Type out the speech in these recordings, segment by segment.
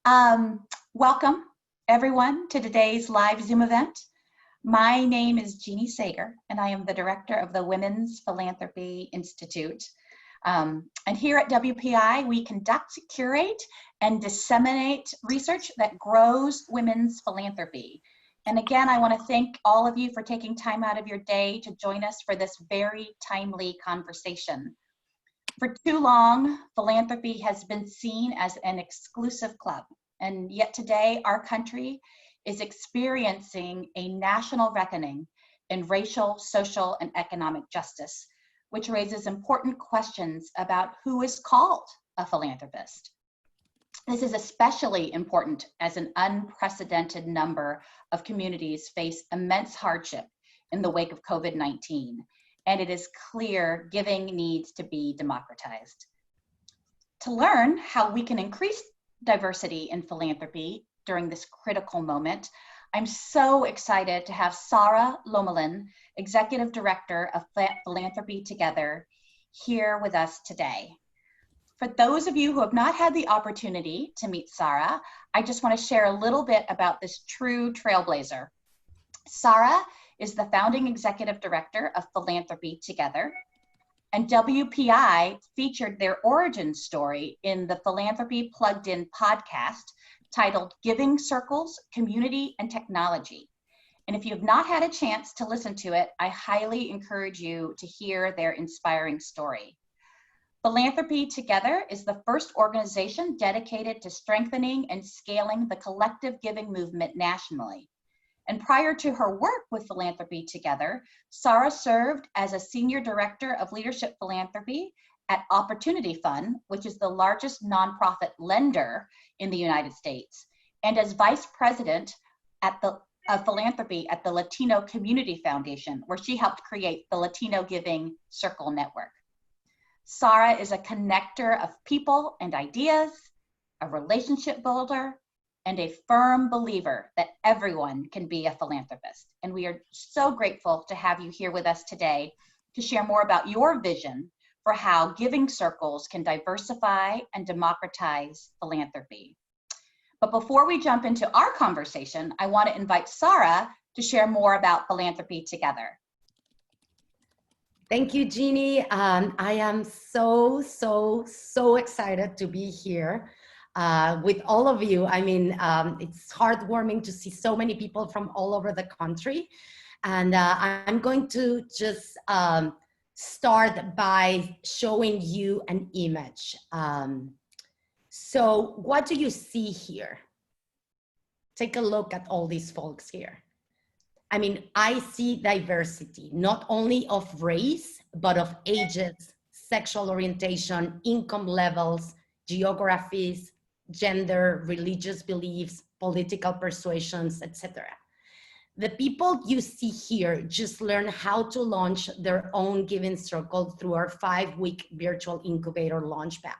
Welcome everyone to today's live Zoom event. My name is Jeannie Sager, and I am the director of the Women's Philanthropy Institute. And here at WPI, we conduct, curate, and disseminate research that grows women's philanthropy. And again, I want to thank all of you for taking time out of your day to join us for this very timely conversation. For too long, philanthropy has been seen as an exclusive club, and yet today our country is experiencing a national reckoning in racial, social, and economic justice, which raises important questions about who is called a philanthropist. This is especially important as an unprecedented number of communities face immense hardship in the wake of COVID-19. And it is clear giving needs to be democratized. To learn how we can increase diversity in philanthropy during this critical moment, I'm so excited to have Sara Lomelin, Executive Director of Philanthropy Together, here with us today. For those of you who have not had the opportunity to meet Sara, I just want to share a little bit about this true trailblazer. Sara is the founding executive director of Philanthropy Together, and WPI featured their origin story in the Philanthropy Plugged In podcast titled Giving Circles, Community and Technology. And if you have not had a chance to listen to it, I highly encourage you to hear their inspiring story. Philanthropy Together is the first organization dedicated to strengthening and scaling the collective giving movement nationally. And prior to her work with Philanthropy Together, Sara served as a Senior Director of Leadership Philanthropy at Opportunity Fund, which is the largest nonprofit lender in the United States, and as Vice President of Philanthropy at the Latino Community Foundation, where she helped create the Latino Giving Circle Network. Sara is a connector of people and ideas, a relationship builder, and a firm believer that everyone can be a philanthropist. And we are so grateful to have you here with us today to share more about your vision for how giving circles can diversify and democratize philanthropy. But before we jump into our conversation, I want to invite Sara to share more about Philanthropy Together. Thank you, Jeannie. I am so excited to be here with all of you. I mean, it's heartwarming to see so many people from all over the country. And I'm going to just start by showing you an image. So what do you see here? Take a look at all these folks here. I mean, I see diversity, not only of race, but of ages, sexual orientation, income levels, geographies, gender, religious beliefs, political persuasions, etc. The people you see here just learn how to launch their own giving circle through our 5-week virtual incubator launchpad.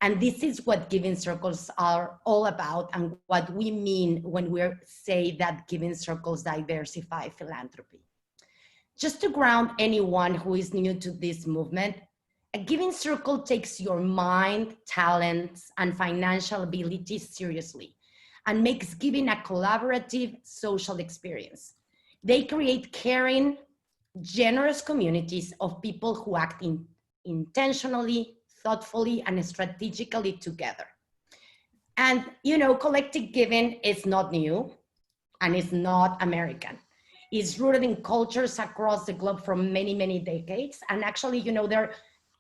And this is what giving circles are all about and what we mean when we say that giving circles diversify philanthropy. Just to ground anyone who is new to this movement, a giving circle takes your mind, talents, and financial abilities seriously and makes giving a collaborative social experience. They create caring, generous communities of people who act intentionally, thoughtfully, and strategically together. And you know, collective giving is not new and it's not American. It's rooted in cultures across the globe for many decades. And actually, you know, there are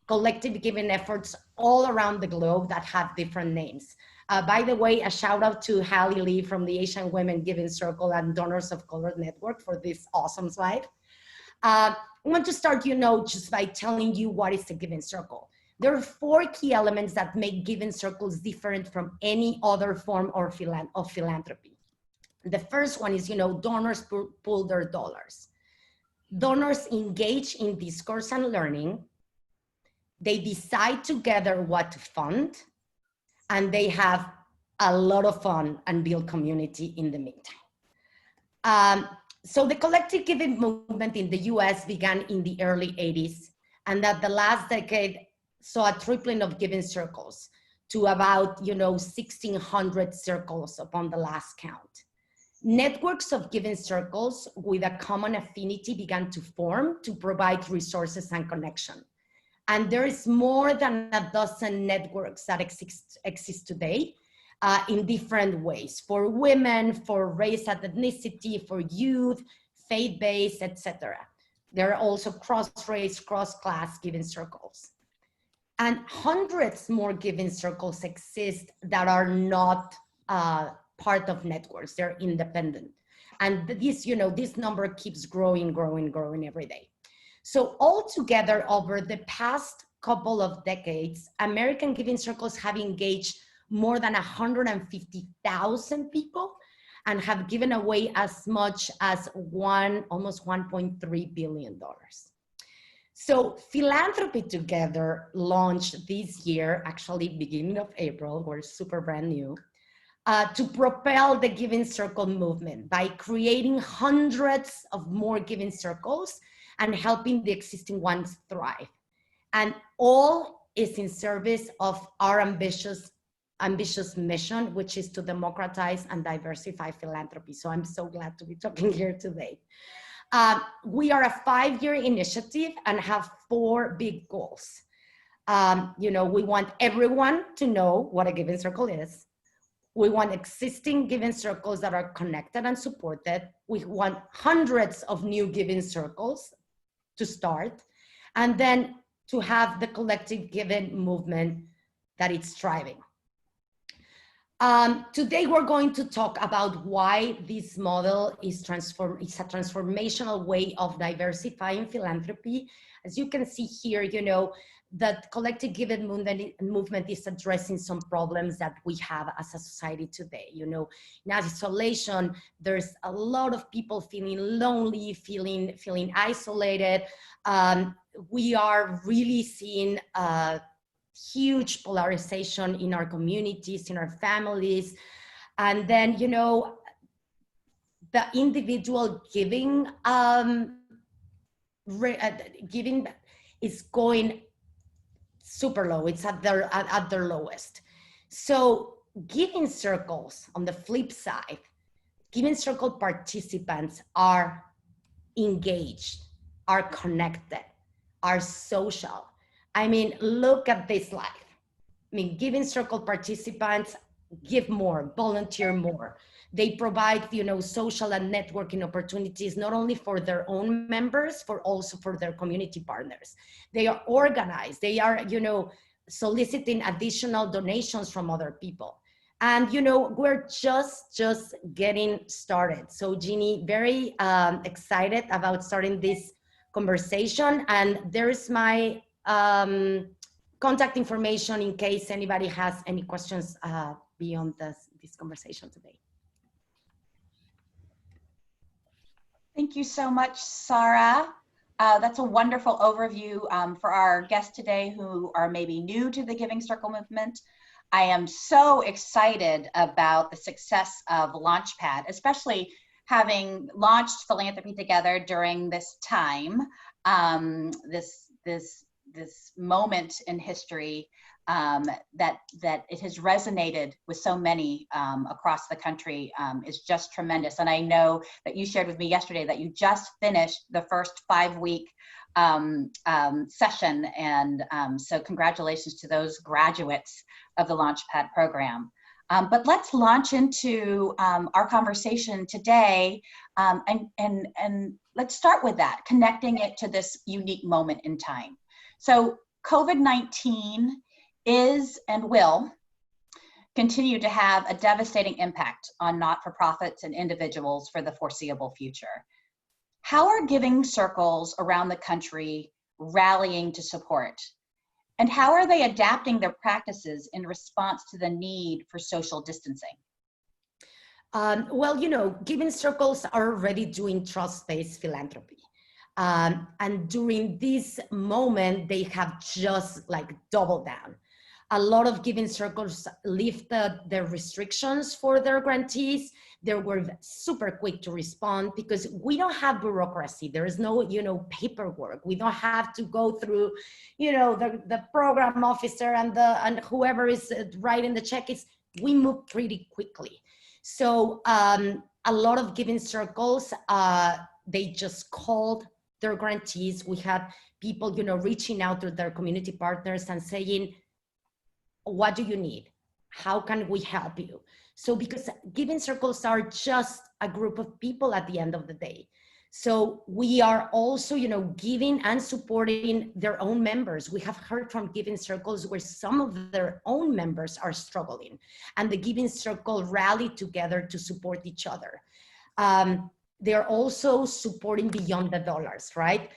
collective giving efforts all around the globe that have different names. By the way, a shout out to Hallie Lee from the Asian Women Giving Circle and Donors of Color Network for this awesome slide. I want to start, you know, just by telling you what is a giving circle. There are 4 key elements that make giving circles different from any other form of philanthropy. The first one is, you know, donors pool their dollars. Donors engage in discourse and learning. They decide together what to fund, and they have a lot of fun and build community in the meantime. So the collective giving movement in the US began in the early 80s, and that the last decade saw a tripling of giving circles to about, 1,600 circles upon the last count. Networks of giving circles with a common affinity began to form to provide resources and connection. And there is more than a dozen networks that exist today in different ways, for women, for race and ethnicity, for youth, faith-based, etc. There are also cross-race, cross-class giving circles. And hundreds more giving circles exist that are not part of networks, they're independent. And this number keeps growing every day. So altogether, over the past couple of decades, American giving circles have engaged more than 150,000 people and have given away as much as almost $1.3 billion. So Philanthropy Together launched this year, actually beginning of April, we're super brand new, to propel the Giving Circle movement by creating hundreds of more giving circles and helping the existing ones thrive. And all is in service of our ambitious mission, which is to democratize and diversify philanthropy. So I'm so glad to be talking here today. We are a 5-year initiative and have 4 big goals. We want everyone to know what a giving circle is. We want existing giving circles that are connected and supported. We want hundreds of new giving circles to start, and then to have the collective giving movement that it's thriving. Today, we're going to talk about why this model is a transformational way of diversifying philanthropy. As you can see here, that collective giving movement is addressing some problems that we have as a society today. In isolation, there's a lot of people feeling lonely, feeling isolated. We are really seeing huge polarization in our communities, in our families. And then, the individual giving is going super low. It's at their lowest. So giving circles, on the flip side, giving circle participants are engaged, are connected, are social. I mean, look at this life. Giving circle participants give more, volunteer more. They provide, social and networking opportunities, not only for their own members, but also for their community partners. They are organized. They are, soliciting additional donations from other people. And, we're just getting started. So Jeannie, very excited about starting this conversation. And there's my contact information in case anybody has any questions beyond this conversation today. Thank you so much, Sara. That's a wonderful overview for our guests today who are maybe new to the Giving Circle movement. I am so excited about the success of Launchpad, especially having launched Philanthropy Together during this time, this moment in history that it has resonated with so many across the country is just tremendous. And I know that you shared with me yesterday that you just finished the first 5-week session. And so congratulations to those graduates of the Launchpad program. But let's launch into our conversation today, and let's start with that, connecting it to this unique moment in time. So COVID-19 is and will continue to have a devastating impact on not-for-profits and individuals for the foreseeable future. How are giving circles around the country rallying to support? And how are they adapting their practices in response to the need for social distancing? Well, giving circles are already doing trust-based philanthropy. And during this moment, they have just doubled down. A lot of giving circles lifted their restrictions for their grantees. They were super quick to respond because we don't have bureaucracy. There is no, paperwork. We don't have to go through, the program officer and whoever is writing the check. We move pretty quickly. So a lot of giving circles, they just called their grantees. We had people, reaching out to their community partners and saying, what do you need? How can we help you? So because giving circles are just a group of people at the end of the day. So we are also, giving and supporting their own members. We have heard from giving circles where some of their own members are struggling, and the giving circle rallied together to support each other. They're also supporting beyond the dollars, right?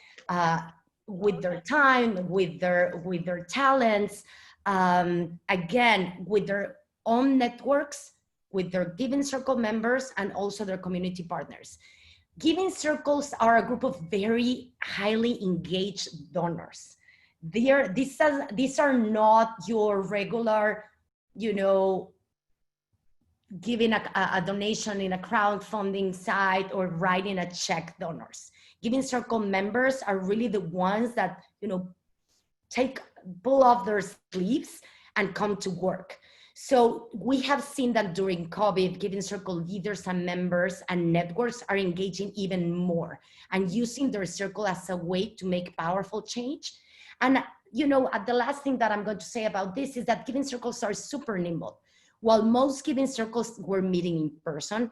With their time, with their talents, again, with their own networks, with their giving circle members, and also their community partners. Giving circles are a group of very highly engaged donors. These are not your regular, giving a donation in a crowdfunding site or writing a check donors. Giving circle members are really the ones that, pull off their sleeves and come to work. So we have seen that during COVID, giving circle leaders and members and networks are engaging even more and using their circle as a way to make powerful change. And, the last thing that I'm going to say about this is that giving circles are super nimble. While most giving circles were meeting in person,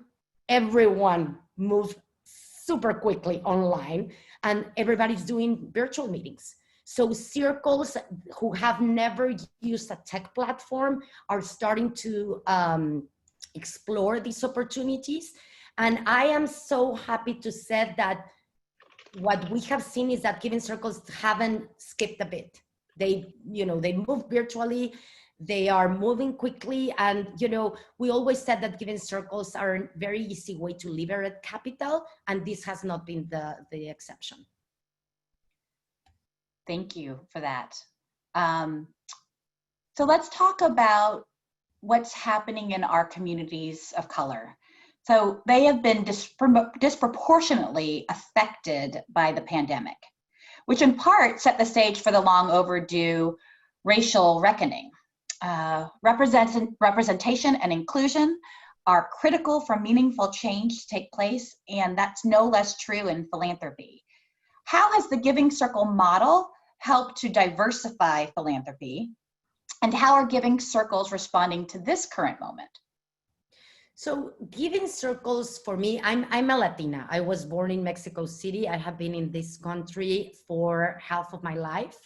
everyone moved super quickly online and everybody's doing virtual meetings. So circles who have never used a tech platform are starting to explore these opportunities. And I am so happy to say that what we have seen is that giving circles haven't skipped a bit. They move virtually, they are moving quickly. And, we always said that giving circles are a very easy way to liberate capital. And this has not been the exception. Thank you for that. So let's talk about what's happening in our communities of color. So they have been disproportionately affected by the pandemic, which in part set the stage for the long overdue racial reckoning. Representation and inclusion are critical for meaningful change to take place, and that's no less true in philanthropy. How has the Giving Circle model helped to diversify philanthropy, and how are giving circles responding to this current moment? So giving circles, for me, I'm a Latina. I was born in Mexico City. I have been in this country for half of my life.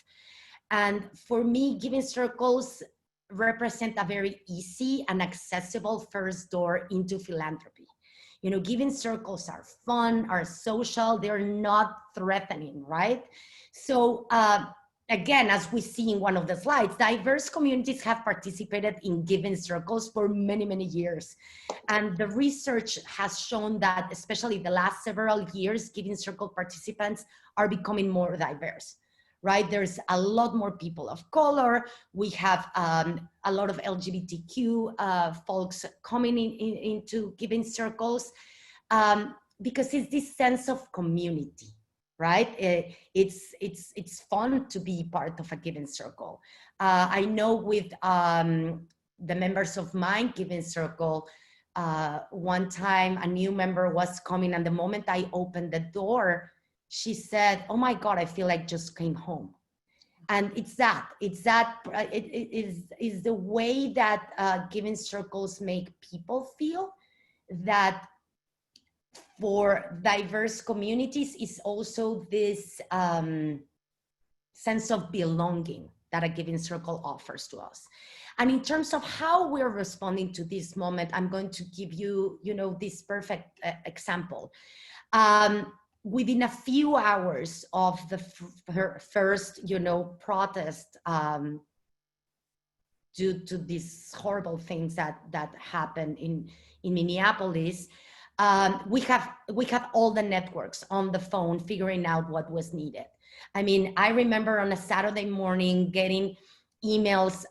And for me, giving circles represent a very easy and accessible first door into philanthropy. Giving circles are fun, are social, they're not threatening, right? So again, as we see in one of the slides, diverse communities have participated in giving circles for many, many years. And the research has shown that, especially the last several years, giving circle participants are becoming more diverse, right? There's a lot more people of color. We have a lot of LGBTQ folks coming into giving circles because it's this sense of community, right? It's fun to be part of a giving circle. I know with the members of my giving circle, one time a new member was coming, and the moment I opened the door, she said, "Oh my God, I feel like just came home." And it's the way that giving circles make people feel, that for diverse communities is also this sense of belonging that a giving circle offers to us. And in terms of how we're responding to this moment, I'm going to give you, this perfect example. Within a few hours of the first, protest due to these horrible things that happened in Minneapolis, we have all the networks on the phone figuring out what was needed. I mean, I remember on a Saturday morning getting emails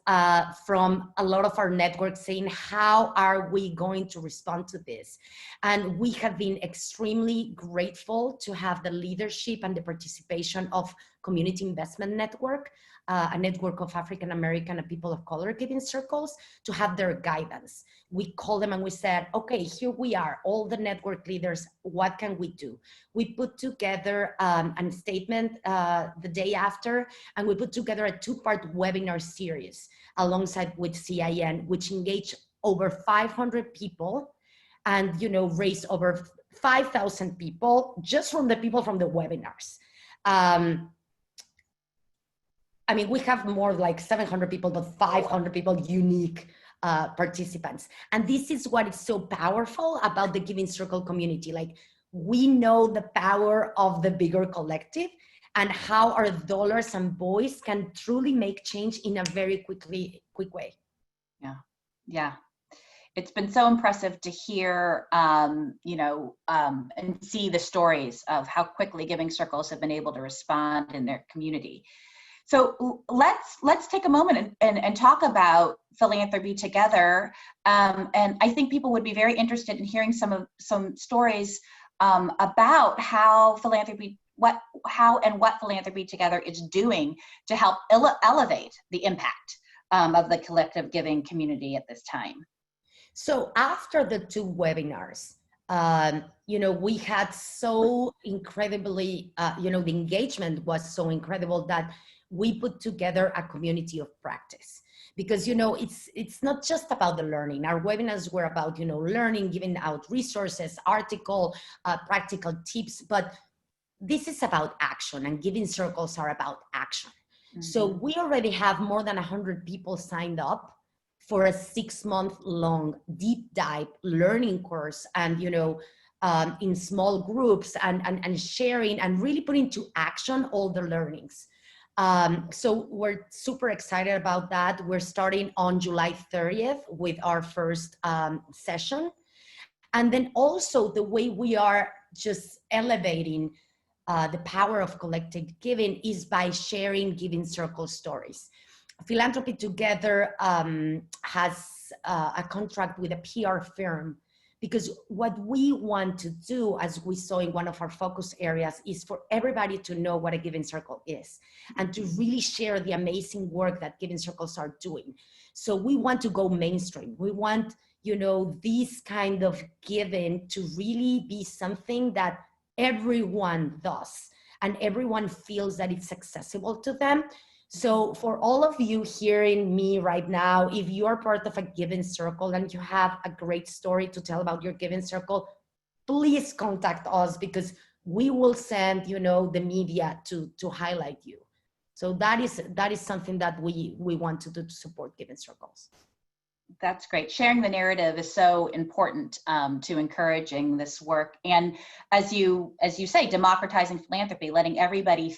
from a lot of our network saying, how are we going to respond to this? And we have been extremely grateful to have the leadership and the participation of Community Investment Network, a network of African American and people of color giving circles, to have their guidance. We called them and we said, okay, here we are, all the network leaders, what can we do? We put together a statement the day after, and we put together a 2-part webinar series alongside with CIN, which engaged over 500 people and, you know, raised over 5,000 people just from the people from the webinars. I mean, we have more like 700 people, but 500 people unique participants. And this is what is so powerful about the Giving Circle community. Like, we know the power of the bigger collective and how our dollars and voice can truly make change in a very quick way. Yeah, yeah. It's been so impressive to hear, you know, and see the stories of how quickly Giving Circles have been able to respond in their community. So let's take a moment and talk about Philanthropy Together. And I think people would be very interested in hearing some stories about how what Philanthropy Together is doing to help elevate the impact of the collective giving community at this time. So after the 2 webinars, you know, we had so incredibly, you know, the engagement was so incredible that we put together a community of practice. Because, you know, it's not just about the learning. Our webinars were about, you know, learning, giving out resources, article, practical tips, but this is about action, and Giving Circles are about action. Mm-hmm. So we already have more than 100 people signed up for a 6-month-long deep dive learning course, and, you know, in small groups and sharing and really putting into action all the learnings. So we're super excited about that. We're starting on July 30th with our first session. And then also the way we are just elevating the power of collective giving is by sharing Giving Circle stories. Philanthropy Together has a contract with a PR firm, because what we want to do, as we saw in one of our focus areas, is for everybody to know what a Giving Circle is and to really share the amazing work that Giving Circles are doing. So we want to go mainstream. We want, you know, this kind of giving to really be something that everyone does and everyone feels that it's accessible to them. So for all of you hearing me right now, if you are part of a Giving Circle and you have a great story to tell about your Giving Circle, please contact us, because we will send, you know, the media to highlight you. So that is something that we want to do to support Giving Circles. That's great. Sharing the narrative is so important to encouraging this work. And as you say, democratizing philanthropy, letting everybody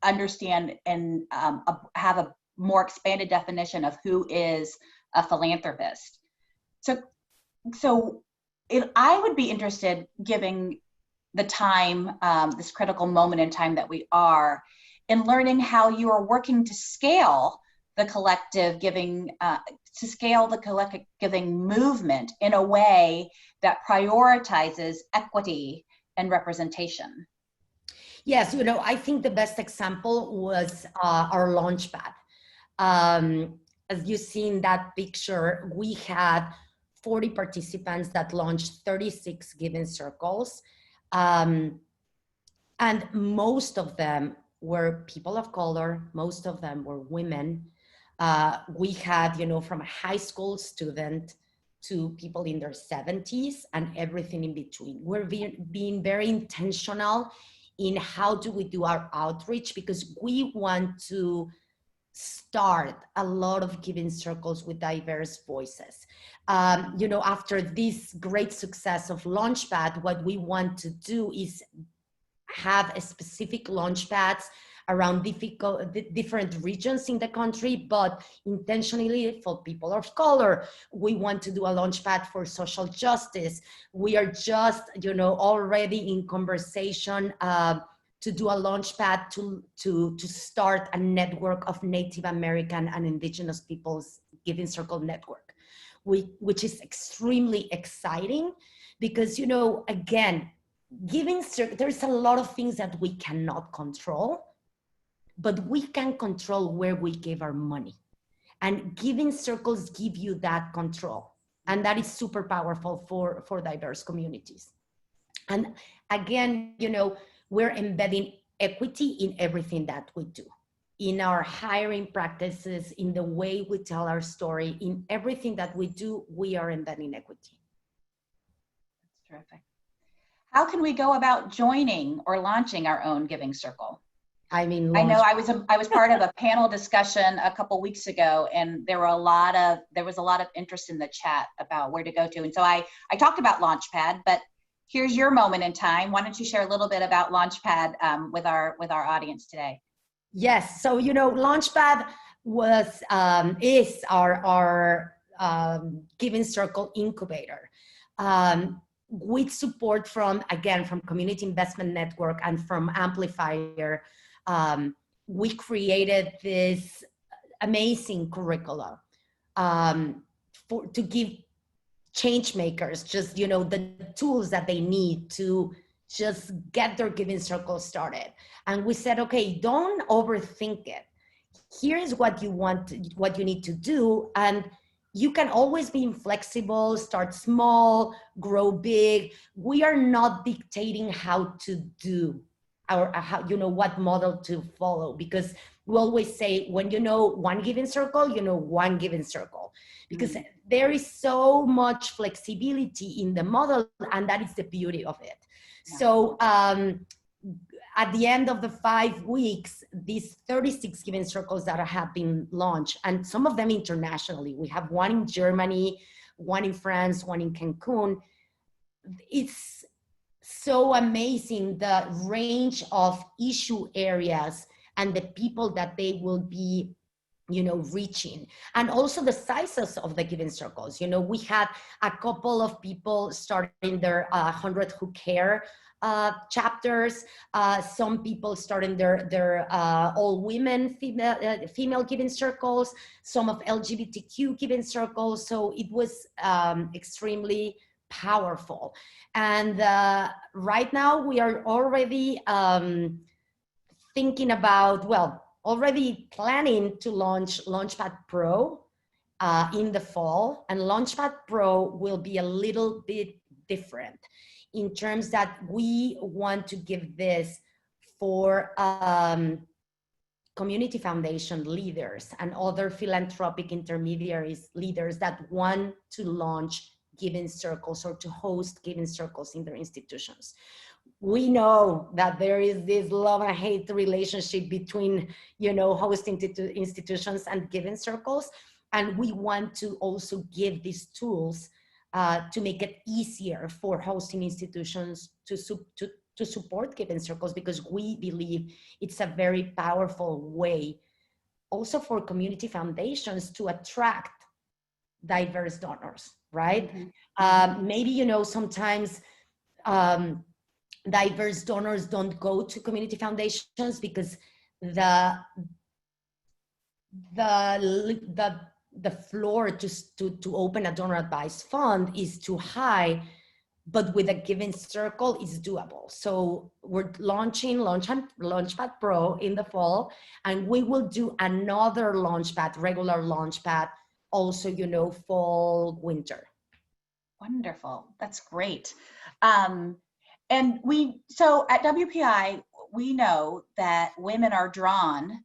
understand and have a more expanded definition of who is a philanthropist. So I would be interested, given the time, this critical moment in time that we are, in learning how you are working to scale the collective giving, movement in a way that prioritizes equity and representation. Yes, you know, I think the best example was our Launchpad. As you see in that picture, we had 40 participants that launched 36 Giving Circles. And most of them were people of color, most of them were women. We had, you know, from a high school student to people in their 70s and everything in between. We're being very intentional in how do we do our outreach, because we want to start a lot of Giving Circles with diverse voices. You know, after this great success of Launchpad, what we want to do is have a specific Launchpads around different regions in the country, but intentionally for people of color. We want to do a Launchpad for social justice. We are just, you know, already in conversation to do a launch pad to start a network of Native American and Indigenous peoples Giving Circle network, which is extremely exciting because, you know, again, there's a lot of things that we cannot control, but we can control where we give our money. And giving circles give you that control. And that is super powerful for diverse communities. And again, you know, we're embedding equity in everything that we do, in our hiring practices, in the way we tell our story, in everything that we do, we are embedding equity. That's terrific. How can we go about joining or launching our own giving circle? I mean, I know I was part of a panel discussion a couple weeks ago, and there was a lot of interest in the chat about where to go to. And so I talked about Launchpad, but here's your moment in time. Why don't you share a little bit about Launchpad with our audience today? Yes. So, you know, Launchpad is our Giving Circle incubator. With support from Community Investment Network and from Amplifier, we created this amazing curricula to give change makers just, you know, the tools that they need to just get their giving circle started. And we said, okay, don't overthink it. Here's what you need to do. And you can always be flexible, start small, grow big. We are not dictating how to do or how, you know, what model to follow, because we always say, when you know one giving circle, you know one giving circle, because there is so much flexibility in the model, and that is the beauty of it. Yeah. So at the end of the 5 weeks, these 36 giving circles that have been launched, and some of them internationally. We have one in Germany, one in France, one in Cancun. It's so amazing, the range of issue areas and the people that they will be, you know, reaching, and also the sizes of the giving circles. You know, we had a couple of people starting their 100 Who Care chapters. Some people starting their all women female giving circles, some of LGBTQ giving circles. So it was extremely powerful. And right now we are already thinking about, already planning to launch Launchpad Pro in the fall. And Launchpad Pro will be a little bit different in terms that we want to give this for community foundation leaders and other philanthropic intermediaries leaders that want to launch giving circles or to host giving circles in their institutions. We know that there is this love and hate relationship between, you know, hosting institutions and giving circles. And we want to also give these tools to make it easier for hosting institutions to support giving circles, because we believe it's a very powerful way also for community foundations to attract diverse donors, right? Mm-hmm. Maybe, you know, sometimes diverse donors don't go to community foundations because the floor to open a donor advised fund is too high, but with a giving circle is doable. So we're launching Launchpad Pro in the fall, and we will do another Launchpad, regular Launchpad, also, you know, fall, winter. Wonderful, that's great. And so at WPI, we know that women are drawn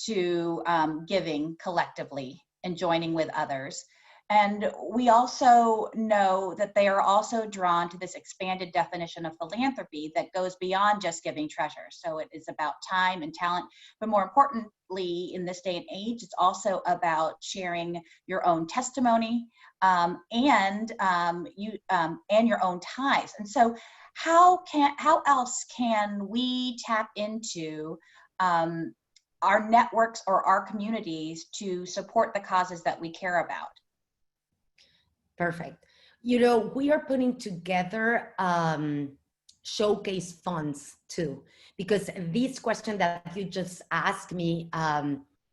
to giving collectively and joining with others. And we also know that they are also drawn to this expanded definition of philanthropy that goes beyond just giving treasure. So it is about time and talent, but more importantly, in this day and age, it's also about sharing your own testimony and your own ties. And so how else can we tap into our networks or our communities to support the causes that we care about? Perfect. You know, we are putting together showcase funds too, because this question that you just asked me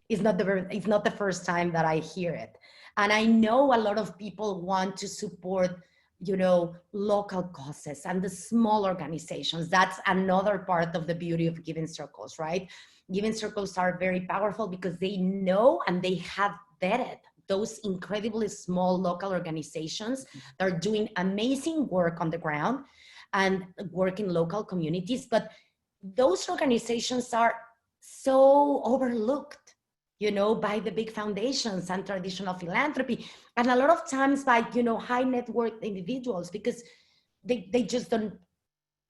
is not the first time that I hear it. And I know a lot of people want to support, you know, local causes and the small organizations. That's another part of the beauty of giving circles, right? Giving circles are very powerful because they know and they have vetted those incredibly small local organizations that are doing amazing work on the ground and work in local communities. But those organizations are so overlooked, you know, by the big foundations and traditional philanthropy, and a lot of times by, you know, high net worth individuals, because they just don't,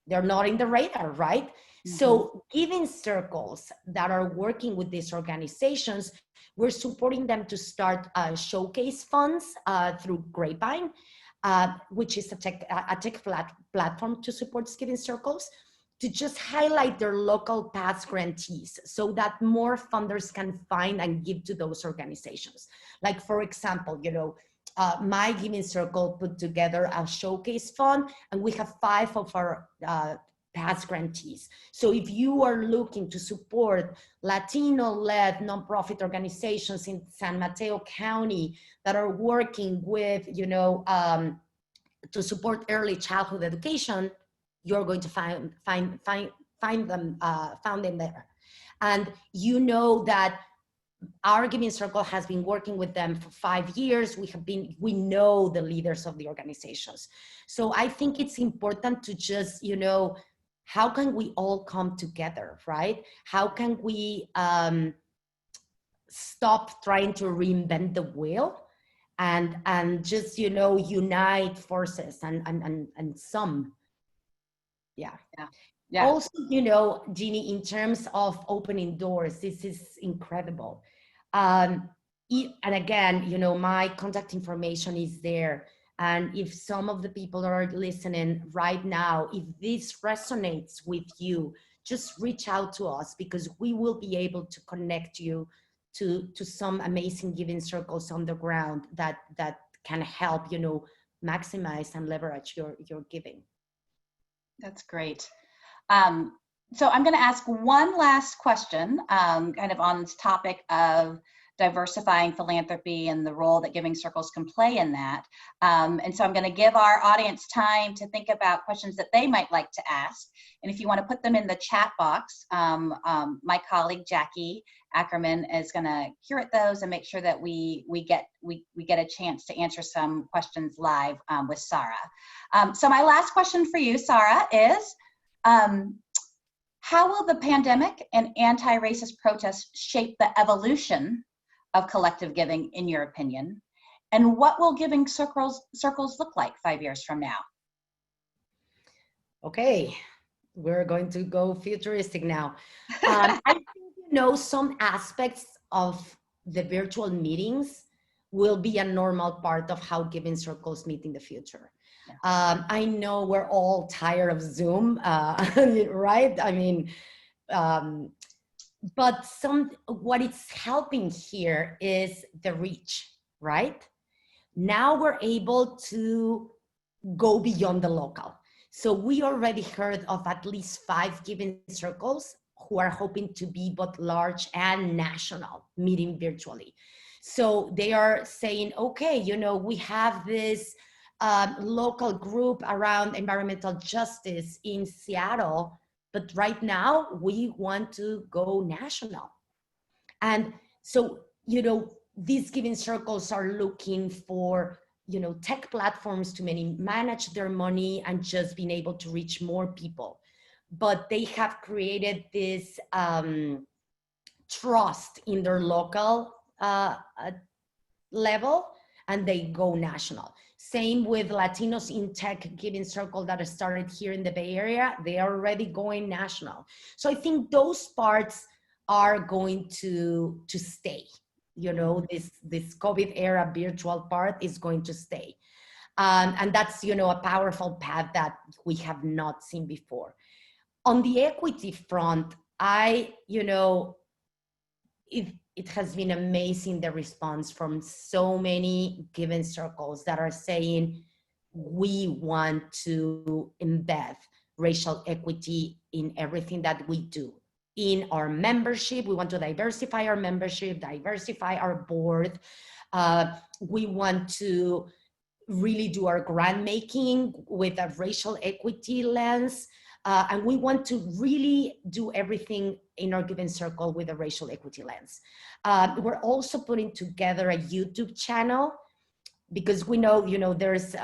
they're not in the radar, right? So giving circles that are working with these organizations, we're supporting them to start showcase funds through Grapevine, which is a tech platform to support giving circles, to just highlight their local past grantees so that more funders can find and give to those organizations. Like, for example, you know, my Giving Circle put together a showcase fund, and we have 5 of our past grantees. So if you are looking to support Latino-led nonprofit organizations in San Mateo County that are working with, you know, to support early childhood education, you're going to find them there. And you know that our Giving Circle has been working with them for 5 years. We know the leaders of the organizations. So I think it's important to just, you know, how can we all come together, right? How can we stop trying to reinvent the wheel and just, you know, unite forces and some. Yeah. Also, you know, Jeannie, in terms of opening doors, this is incredible. And again, you know, my contact information is there. And if some of the people that are listening right now, if this resonates with you, just reach out to us, because we will be able to connect you to some amazing giving circles on the ground that can help, you know, maximize and leverage your giving. That's great. So I'm going to ask one last question, kind of on this topic of diversifying philanthropy and the role that giving circles can play in that. And so I'm going to give our audience time to think about questions that they might like to ask. And if you want to put them in the chat box, my colleague Jackie Ackerman is going to curate those and make sure that we get a chance to answer some questions live with Sara. So my last question for you, Sara, is how will the pandemic and anti-racist protests shape the evolution of collective giving, in your opinion? And what will giving circles look like 5 years from now? Okay, we're going to go futuristic now. I think, you know, some aspects of the virtual meetings will be a normal part of how giving circles meet in the future. I know we're all tired of Zoom, right? I mean, but what it's helping here is the reach, right? Now we're able to go beyond the local. So we already heard of at least 5 giving circles who are hoping to be both large and national, meeting virtually. So they are saying, okay, you know, we have this local group around environmental justice in Seattle, but right now we want to go national. And so, you know, these giving circles are looking for, you know, tech platforms to manage their money and just being able to reach more people. But they have created this trust in their local level, and they go national. Same with Latinos in Tech Giving Circle that started here in the Bay Area. They are already going national. So I think those parts are going to stay. You know, this COVID era virtual part is going to stay. And that's, you know, a powerful path that we have not seen before. On the equity front, you know, it has been amazing, the response from so many giving circles that are saying, we want to embed racial equity in everything that we do. In our membership, we want to diversify our membership, diversify our board. We want to really do our grant making with a racial equity lens. And we want to really do everything in our Giving Circle with a racial equity lens. We're also putting together a YouTube channel because we know, there's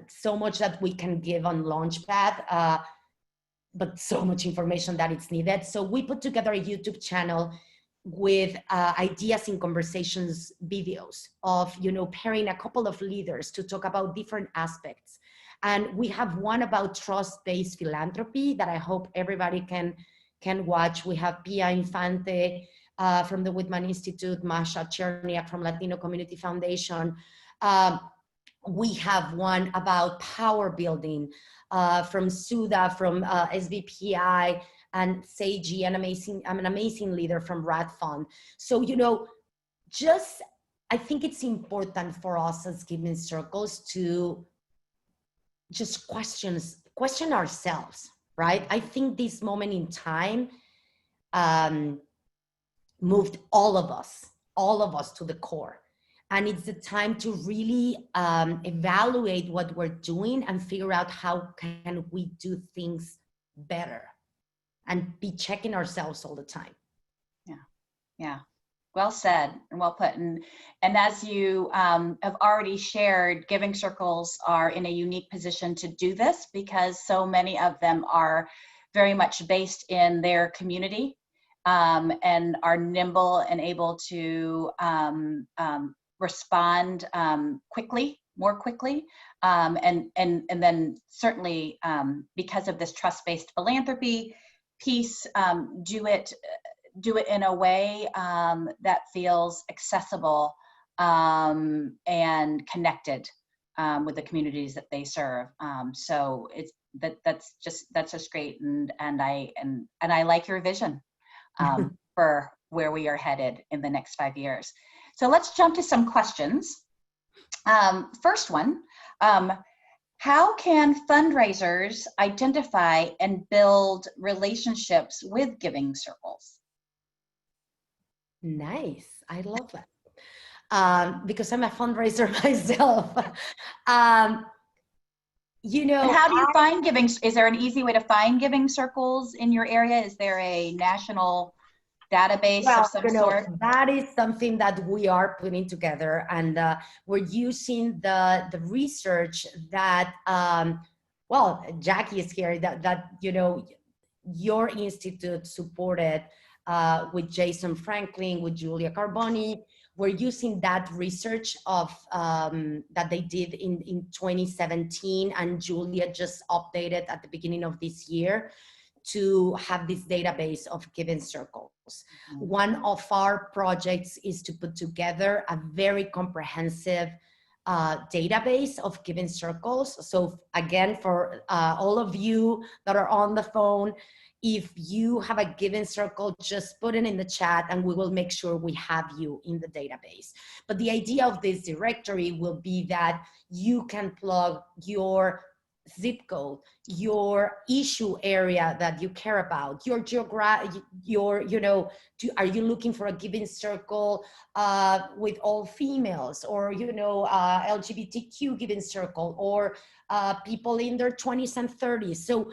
so much that we can give on Launchpad, but so much information that it's needed. So we put together a YouTube channel with ideas in conversations videos of, pairing a couple of leaders to talk about different aspects. And we have one about trust-based philanthropy that I hope everybody can watch. We have Pia Infante from the Whitman Institute, Masha Cherniak from Latino Community Foundation. We have one about power building from Suda, from SBPI, and Seiji, an amazing leader from Rad Fund. So, I think it's important for us as Giving Circles to just question ourselves, right? I think this moment in time moved all of us to the core. And it's the time to really evaluate what we're doing and figure out how can we do things better and be checking ourselves all the time. Yeah. Well said and well put. And as you have already shared, Giving Circles are in a unique position to do this because so many of them are very much based in their community and are nimble and able to respond more quickly. And then certainly because of this trust-based philanthropy piece, do it in a way that feels accessible and connected with the communities that they serve. So that's just great, and I like your vision for where we are headed in the next 5 years. So let's jump to some questions. First one. How can fundraisers identify and build relationships with Giving Circles? Nice. I love that. Because I'm a fundraiser myself. And how do you find Giving? Is there an easy way to find Giving Circles in your area? Is there a national database of some sort? That is something that we are putting together, and we're using the research that Jackie is here, that your institute supported with Jason Franklin, with Julia Carboni. We're using that research of that they did in 2017, and Julia just updated at the beginning of this year to have this database of Giving Circles. Mm-hmm. One of our projects is to put together a very comprehensive database of Giving Circles. So again, for all of you that are on the phone, if you have a Giving Circle, just put it in the chat and we will make sure we have you in the database. But the idea of this directory will be that you can plug your zip code, your issue area that you care about, your are you looking for a Giving Circle with all females, or LGBTQ Giving Circle, or people in their 20s and 30s. So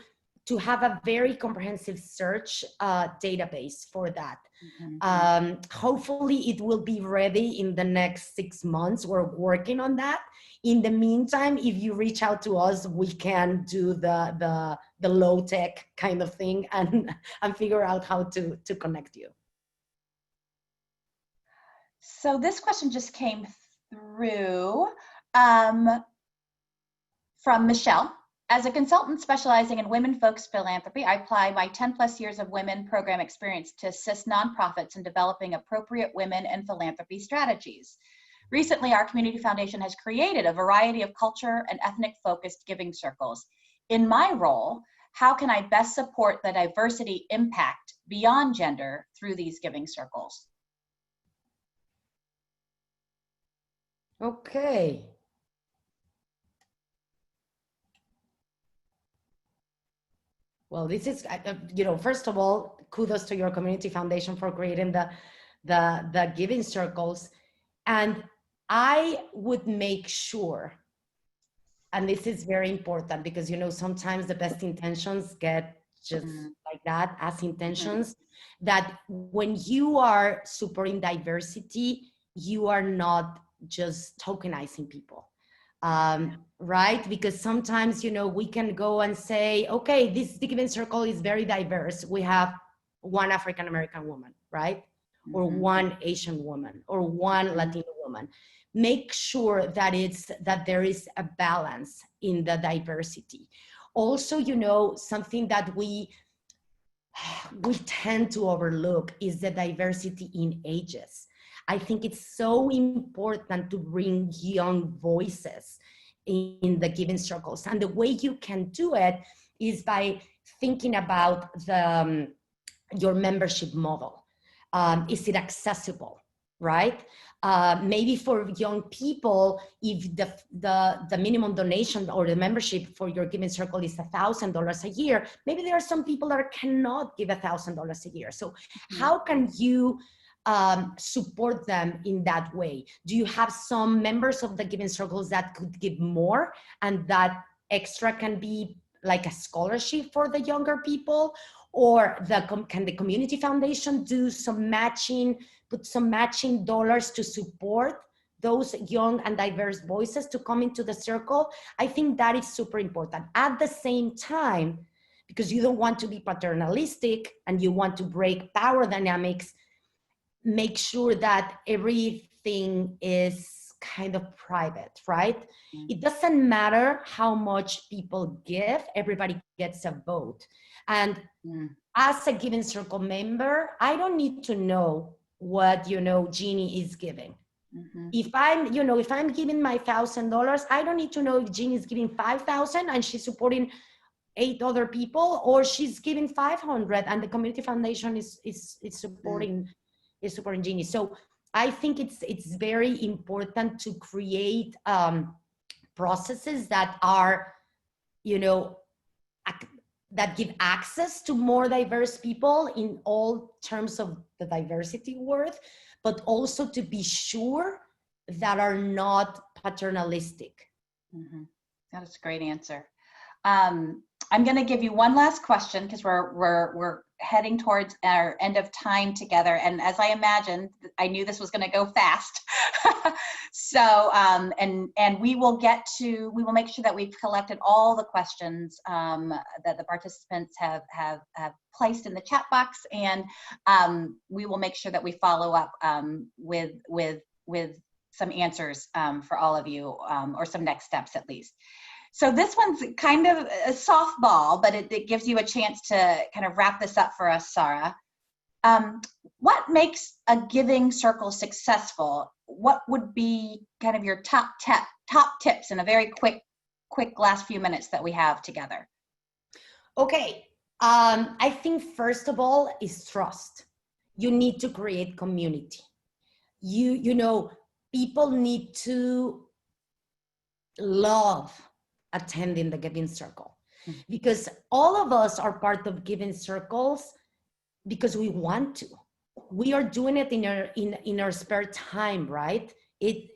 to have a very comprehensive search database for that. Mm-hmm. Hopefully it will be ready in the next 6 months. We're working on that. In the meantime, if you reach out to us, we can do the low tech kind of thing and figure out how to connect you. So this question just came through from Michelle. As a consultant specializing in women-focused philanthropy, I apply my 10+ years of women program experience to assist nonprofits in developing appropriate women and philanthropy strategies. Recently, our community foundation has created a variety of culture and ethnic-focused Giving Circles. In my role, how can I best support the diversity impact beyond gender through these Giving Circles? Okay. Well, this is, first of all, kudos to your community foundation for creating the giving circles. And I would make sure, and this is very important because, sometimes the best intentions get just like that as intentions, that when you are supporting diversity, you are not just tokenizing people. Right? Because sometimes, we can go and say, okay, this giving circle is very diverse. We have one African-American woman, right? Or one Asian woman, or one Latino woman. Make sure that there is a balance in the diversity. Also, something that we tend to overlook is the diversity in ages. I think it's so important to bring young voices in the giving circles. And the way you can do it is by thinking about your membership model. Is it accessible, right? Maybe for young people, if the minimum donation or the membership for your giving circle is $1,000 a year, maybe there are some people that cannot give $1,000 a year. So how can you support them in that way? Do you have some members of the giving circles that could give more, and that extra can be like a scholarship for the younger people? Or can the community foundation do put some matching dollars to support those young and diverse voices to come into the circle? I think that is super important. At the same time, because you don't want to be paternalistic and you want to break power dynamics, make sure that everything is kind of private, right? It doesn't matter how much people give, everybody gets a vote. And as a giving circle member, I don't need to know what, Jeannie is giving. If I'm giving my $1,000, I don't need to know if Jeannie is giving 5,000 and she's supporting 8 other people, or she's giving 500 and the community foundation is supporting Jeannie. So I think it's very important to create processes that are, that give access to more diverse people in all terms of the diversity word, but also to be sure that are not paternalistic. That is a great answer. I'm going to give you one last question because we're heading towards our end of time together. And as I imagined, I knew this was going to go fast. So, and we will make sure that we've collected all the questions that the participants have placed in the chat box, and we will make sure that we follow up with some answers for all of you, or some next steps at least. So this one's kind of a softball, but it gives you a chance to kind of wrap this up for us, Sara. What makes a giving circle successful? What would be kind of your top tips in a very quick last few minutes that we have together? Okay, I think first of all is trust. You need to create community. People need to love attending the giving circle, because all of us are part of giving circles because we want to. We are doing it in our spare time, right?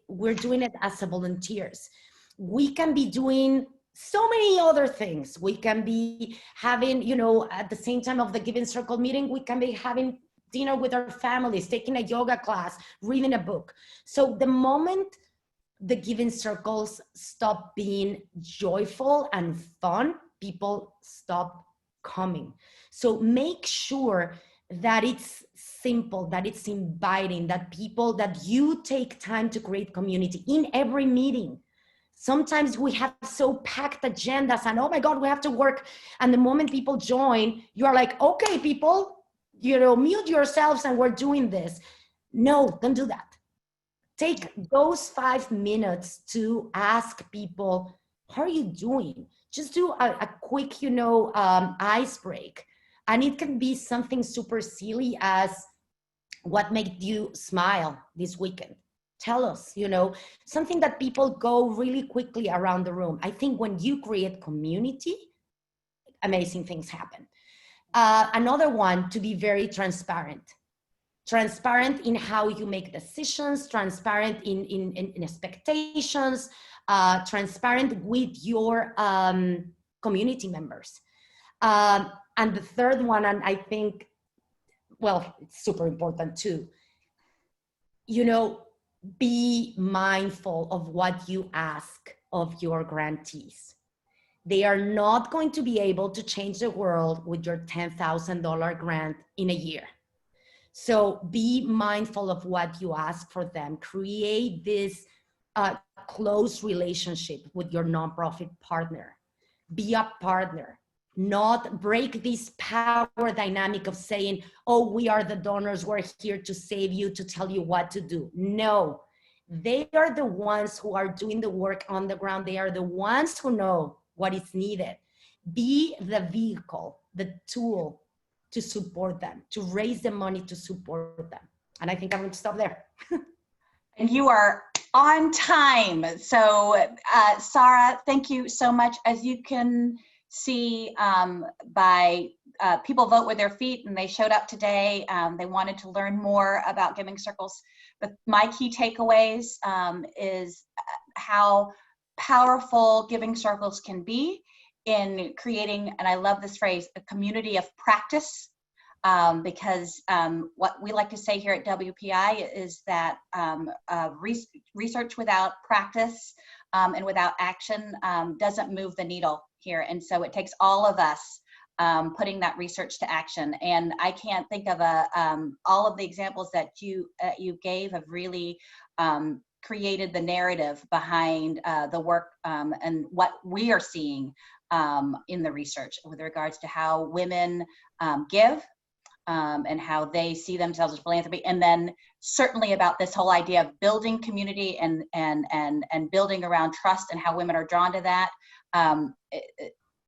We're doing it as a volunteers. We can be doing so many other things. We can be having, at the same time of the giving circle meeting, we can be having dinner with our families, taking a yoga class, reading a book. So the moment the giving circles stop being joyful and fun, people stop coming. So make sure that it's simple, that it's inviting, that you take time to create community in every meeting. Sometimes we have so packed agendas and, oh my God, we have to work. And the moment people join, you are like, okay, people, mute yourselves and we're doing this. No, don't do that. Take those 5 minutes to ask people, how are you doing? Just do a quick, ice break. And it can be something super silly as, what made you smile this weekend? Tell us, something that people go really quickly around the room. I think when you create community, amazing things happen. Another one, to be very transparent. Transparent in how you make decisions, transparent in expectations, transparent with your community members. And the third one, and I think, well, it's super important too, be mindful of what you ask of your grantees. They are not going to be able to change the world with your $10,000 grant in a year. So be mindful of what you ask for them. Create this close relationship with your nonprofit partner. Be a partner. Not break this power dynamic of saying, oh, we are the donors, we're here to save you, to tell you what to do. No, they are the ones who are doing the work on the ground. They are the ones who know what is needed. Be the vehicle, the tool to support them, to raise the money to support them. And I think I'm going to stop there. And you are on time. So Sara, thank you so much. As you can see by people vote with their feet, and they showed up today. They wanted to learn more about giving circles. But my key takeaways is how powerful giving circles can be in creating, and I love this phrase, a community of practice, because what we like to say here at WPI is that research without practice and without action doesn't move the needle here. And so it takes all of us putting that research to action. And I can't think of all of the examples that you gave have really created the narrative behind the work and what we are seeing in the research with regards to how women give and how they see themselves as philanthropy, and then certainly about this whole idea of building community and building around trust and how women are drawn to that.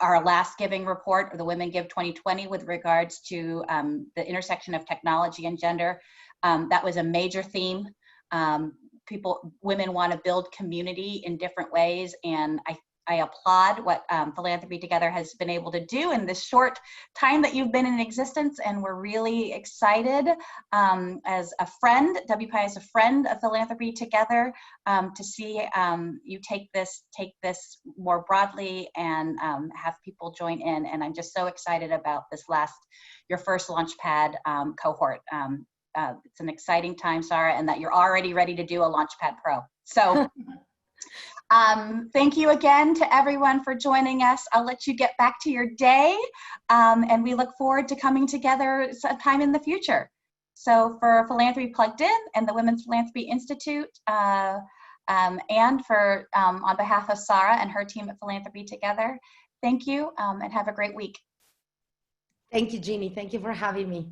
Our last giving report, or the Women Give 2020, with regards to the intersection of technology and gender, that was a major theme. Women want to build community in different ways, and I applaud what Philanthropy Together has been able to do in this short time that you've been in existence, and we're really excited as a friend, WPI as a friend of Philanthropy Together, to see you take this more broadly and have people join in. And I'm just so excited about your first Launchpad cohort. It's an exciting time, Sara, and that you're already ready to do a Launchpad Pro. So. Thank you again to everyone for joining us. I'll let you get back to your day, and we look forward to coming together sometime in the future. So for Philanthropy Plugged In and the Women's Philanthropy Institute, and for on behalf of Sara and her team at Philanthropy Together, thank you, and have a great week. Thank you, Jeannie. Thank you for having me.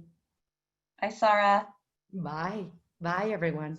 Bye, Sara. Bye. Bye, everyone.